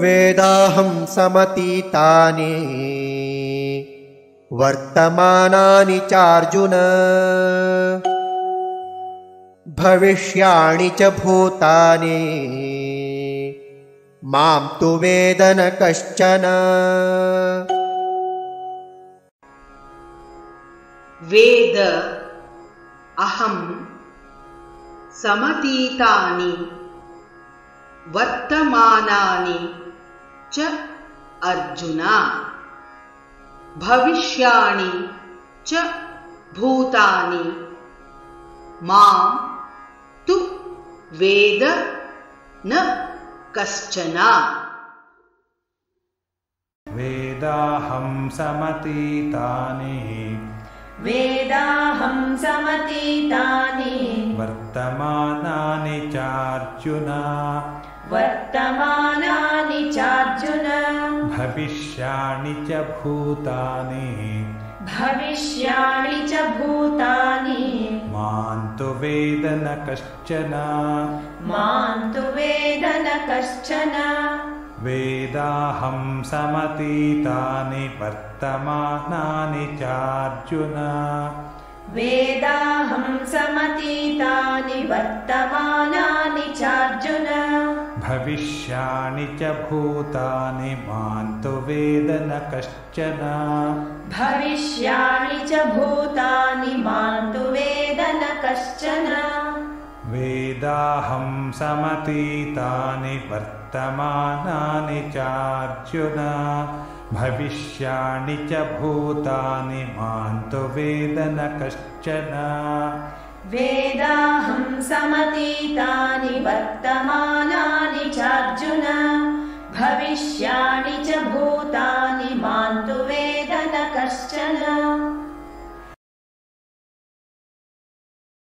वेदाहं समतीतानि वर्तमानानि चार्जुन भविष्याणि च भूतानि मां तु वेद न कश्चन। वेद अहं समतीतानि वर्तमानानि च अर्जुन भविष्याणि च भूतानि मां तु वेद न कश्चन। वेदाहं समतीतानि वर्तमानानि चार्जुन भविष्याणि च भूतानि मां तु वेद न कश्चन। वेदाहं समतीतानि वर्तमानानि चार्जुन भविष्याणि च भूतानि मां तु वेद न कश्चन। वेदाहं समतीतानि वर्तमानानि चार्जुन भविष्याणि च भूतानि मां तु वेद न कश्चन। वेदाहं समतीतानि वर्तमानानि चार्जुन भविष्याणि च भूतानि